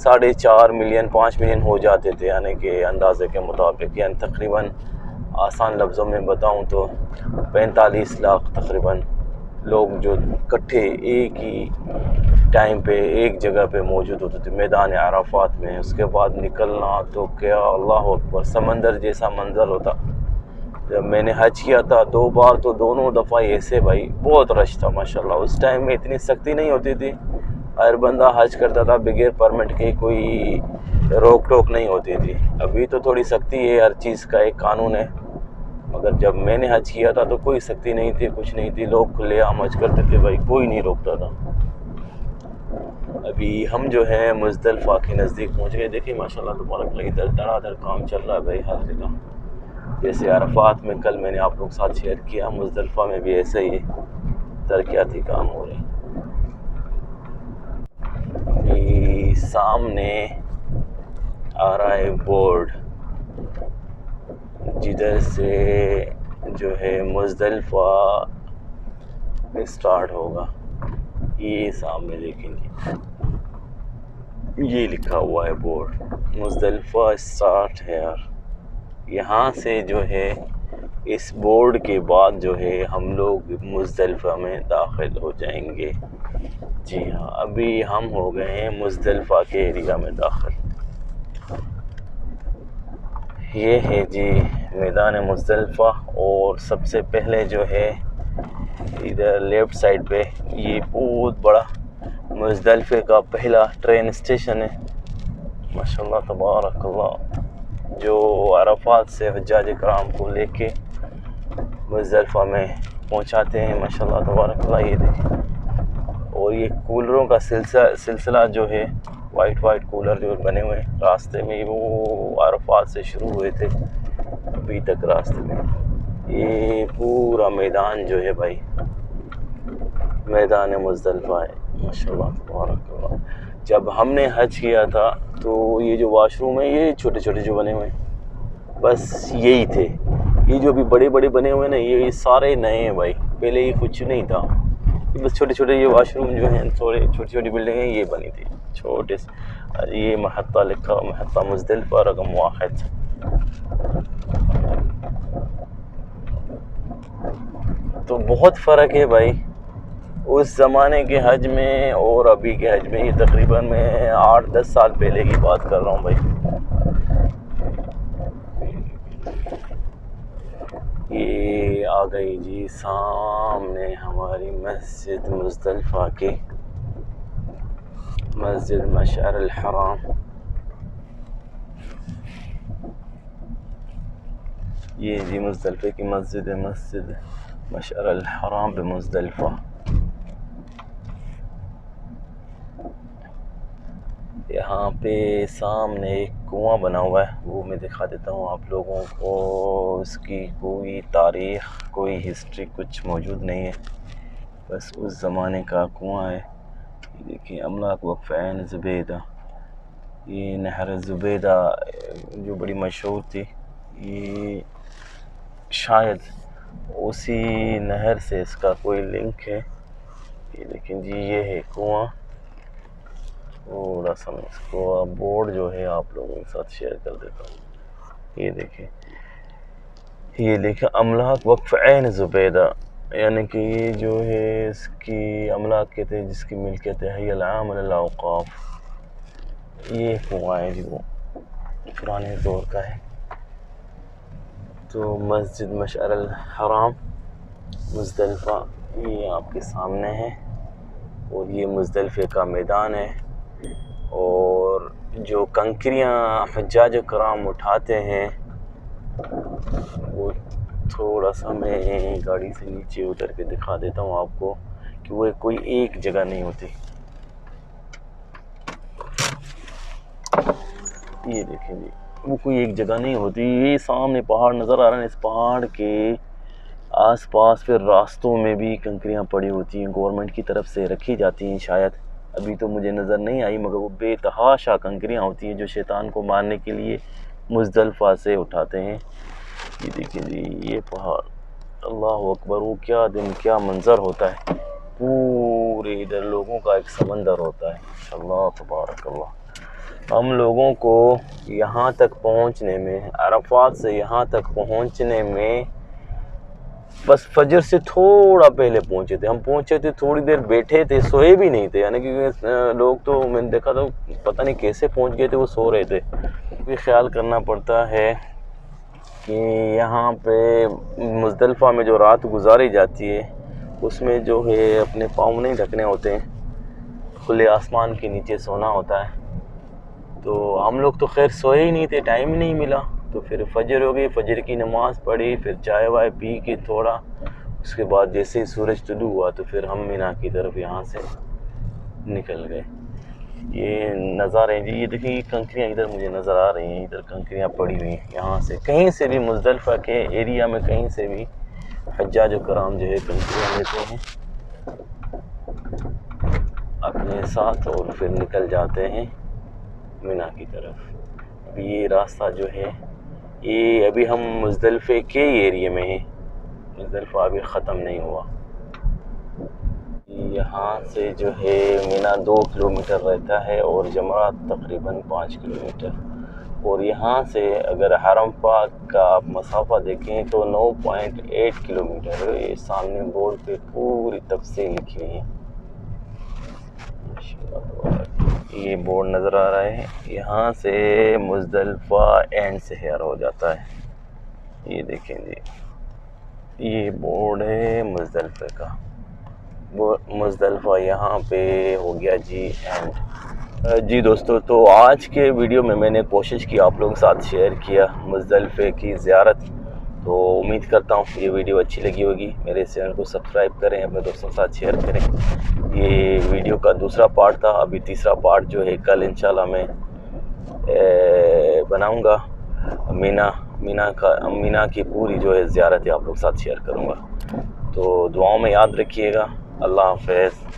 4.5 million 5 million ہو جاتے تھے، یعنی کہ اندازے کے مطابق، یعنی تقریباً آسان لفظوں میں بتاؤں تو 45 لاکھ تقریباً لوگ جو اکٹھے ایک ہی ٹائم پہ ایک جگہ پہ موجود ہوتے تھے میدان عرفات میں۔ اس کے بعد نکلنا تو کیا اللہ اکبر، سمندر جیسا منظر ہوتا۔ جب میں نے حج کیا تھا 2 بار تو دونوں دفعہ ایسے بھائی بہت رش تھا ماشاءاللہ۔ اس ٹائم میں اتنی سختی نہیں ہوتی تھی، ہر بندہ حج کرتا تھا بغیر پرمٹ کے، کوئی روک ٹوک نہیں ہوتی تھی۔ ابھی تو تھوڑی سختی ہے، ہر چیز کا ایک قانون ہے، مگر جب میں نے حج کیا تھا تو کوئی سختی نہیں تھی، کچھ نہیں تھی، لوگ کھلے عام حج کرتے تھے بھائی، کوئی نہیں روکتا تھا۔ ابھی ہم جو ہے مزدلفہ کے نزدیک پہنچ گئے۔ دیکھیں ماشاءاللہ تبارک اللہ، ادھر دھڑا دھڑ کام چل رہا ہے بھائی ہر جگہ۔ جیسے عرفات میں کل میں نے آپ لوگ ساتھ شیئر کیا، مزدلفہ میں بھی ایسے ہی ترقیاتی کام ہو رہے ہیں۔ سامنے آ رہا ہے بورڈ، جدھر سے جو ہے مزدلفہ اسٹارٹ ہوگا۔ یہ سامنے دیکھیں گے، یہ لکھا ہوا ہے بورڈ، مزدلفہ اسٹارٹ ہے۔ یہاں سے جو ہے اس بورڈ کے بعد جو ہے ہم لوگ مزدلفہ میں داخل ہو جائیں گے۔ جی ہاں، ابھی ہم ہو گئے ہیں مزدلفہ کے ایریا میں داخل۔ یہ ہے جی میدان مزدلفہ، اور سب سے پہلے جو ہے ادھر لیفٹ سائڈ پہ یہ بہت بڑا مزدلفے کا پہلا ٹرین اسٹیشن ہے ماشاءاللہ تبارک اللہ، جو عرفات سے حجاج کرام کو لے کے مزدلفہ میں پہنچاتے ہیں ماشاءاللہ تبارک اللہ۔ یہ دیکھیں، اور یہ کولروں کا سلسلہ جو ہے، وائٹ کولر جو بنے ہوئے ہیں راستے میں، وہ عرفات سے شروع ہوئے تھے ابھی تک راستے میں۔ یہ پورا میدان جو ہے بھائی میدان مزدلفہ ہے ماشاءاللہ تبارک اللہ۔ جب ہم نے حج کیا تھا تو یہ جو واش روم ہے یہ چھوٹے چھوٹے جو بنے ہوئے ہیں بس یہی تھے، یہ جو بھی بڑے بڑے بنے ہوئے ہیں نا یہ سارے نئے ہیں بھائی، پہلے یہ کچھ نہیں تھا، بس چھوٹے چھوٹے یہ واش روم جو ہیں، تھوڑے چھوٹی چھوٹی بلڈنگیں یہ بنی تھی چھوٹے سے۔ یہ محطہ لکھا، محطہ مزدلفہ رقم 1۔ تو بہت فرق ہے بھائی اس زمانے کے حج میں اور ابھی کے حج میں۔ یہ تقریباً میں 8-10 سال پہلے کی بات کر رہا ہوں بھائی۔ یہ آ گئی جی سامنے ہماری مسجد مزدلفہ کی، مسجد مشعر الحرام۔ یہ جی مزدلفہ کی مسجد ہے، مسجد مشعر الحرام بمزدلفہ۔ یہاں پہ سامنے ایک کنواں بنا ہوا ہے، وہ میں دکھا دیتا ہوں آپ لوگوں کو۔ اس کی کوئی تاریخ، کوئی ہسٹری کچھ موجود نہیں ہے، بس اس زمانے کا کنواں ہے۔ یہ دیکھیں املاک وقف عین زبیدہ، یہ نہر زبیدہ جو بڑی مشہور تھی، یہ شاید اسی نہر سے اس کا کوئی لنک ہے۔ یہ دیکھیں جی یہ ہے کنواں، تھوڑا سا میں اس کو بورڈ جو ہے آپ لوگوں کے ساتھ شیئر کر دیتا ہوں۔ یہ دیکھیں املاک وقف عین زبیدہ، یعنی کہ یہ جو ہے اس کی املاک کہتے ہیں جس کی ملکیت ہے حی العام للاوقاف۔ یہ کنواں ہے جی وہ پرانے دور کا ہے۔ تو مسجد مشعر الحرام مزدلفہ یہ آپ کے سامنے ہے، اور یہ مزدلفے کا میدان ہے۔ اور جو کنکریاں حجاج کرام اٹھاتے ہیں وہ تھوڑا سا میں گاڑی سے نیچے اتر کے دکھا دیتا ہوں آپ کو کہ وہ کوئی ایک جگہ نہیں ہوتی۔ یہ دیکھیں جی وہ کوئی ایک جگہ نہیں ہوتی۔ یہ سامنے پہاڑ نظر آ رہا ہے، اس پہاڑ کے آس پاس پھر راستوں میں بھی کنکریاں پڑی ہوتی ہیں، گورنمنٹ کی طرف سے رکھی جاتی ہیں شاید، ابھی تو مجھے نظر نہیں آئی، مگر وہ بے تحاشا کنکریاں ہوتی ہیں جو شیطان کو مارنے کے لیے مزدلفہ سے اٹھاتے ہیں۔ یہ دیکھیں جی یہ پہاڑ، اللہ اکبر، وہ کیا دن کیا منظر ہوتا ہے، پورے ادھر لوگوں کا ایک سمندر ہوتا ہے، اللہ تبارک اللہ۔ ہم لوگوں کو یہاں تک پہنچنے میں، عرفات سے یہاں تک پہنچنے میں بس فجر سے تھوڑا پہلے پہنچے تھے. ہم پہنچے تھے، تھوڑی دیر بیٹھے تھے، سوئے بھی نہیں تھے، یعنی کہ لوگ تو میں نے دیکھا تھا پتہ نہیں کیسے پہنچ گئے تھے، وہ سو رہے تھے. بھی خیال کرنا پڑتا ہے کہ یہاں پہ مزدلفہ میں جو رات گزاری جاتی ہے اس میں جو ہے اپنے پاؤں نہیں ڈھکنے ہوتے ہیں، کھلے آسمان کے نیچے سونا ہوتا ہے. تو ہم لوگ تو خیر سوئے ہی نہیں تھے، ٹائم ہی نہیں ملا. تو پھر فجر ہو گئی، فجر کی نماز پڑھی، پھر چائے وائے پی کے تھوڑا، اس کے بعد جیسے ہی سورج طلوع ہوا تو پھر ہم مینا کی طرف یہاں سے نکل گئے. یہ نظارے ہیں جی، یہ دیکھیں یہ کنکریاں ادھر مجھے نظر آ رہی ہیں، ادھر کنکریاں پڑی ہوئی ہیں. یہاں سے کہیں سے بھی مزدلفہ کے ایریا میں کہیں سے بھی حجاج و کرام جو ہے کنکریاں لیتے ہیں اپنے ساتھ اور پھر نکل جاتے ہیں مینا کی طرف. ابھی یہ راستہ جو ہے یہ ابھی ہم مزدلفے کے ایریے میں ہیں، مزدلفہ ابھی ختم نہیں ہوا. یہاں سے جو ہے مینا 2 کلومیٹر رہتا ہے اور جمرات تقریباً 5 کلومیٹر. اور یہاں سے اگر حرم پاک کا آپ مسافہ دیکھیں تو 9.8 کلومیٹر. یہ سامنے بورڈ پہ پوری تفصیل لکھی ہوئی ہے. یہ بورڈ نظر آ رہا ہے، یہاں سے مزدلفہ اینڈ سے ہیئر ہو جاتا ہے. یہ دیکھیں جی، یہ بورڈ ہے مزدلفہ کا. مزدلفہ یہاں پہ ہو گیا جی اینڈ. جی دوستو، تو آج کے ویڈیو میں نے کوشش کی آپ لوگوں کے ساتھ شیئر کیا مزدلفے کی زیارت. تو امید کرتا ہوں یہ ویڈیو اچھی لگی ہوگی. میرے چینل کو سبسکرائب کریں، اپنے دوستوں کے ساتھ شیئر کریں. یہ ویڈیو کا دوسرا پارٹ تھا، ابھی تیسرا پارٹ جو ہے کل انشاءاللہ میں بناؤں گا. مینا کی پوری جو ہے زیارت آپ لوگ کے ساتھ شیئر کروں گا. تو دعاؤں میں یاد رکھیے گا. اللہ حافظ.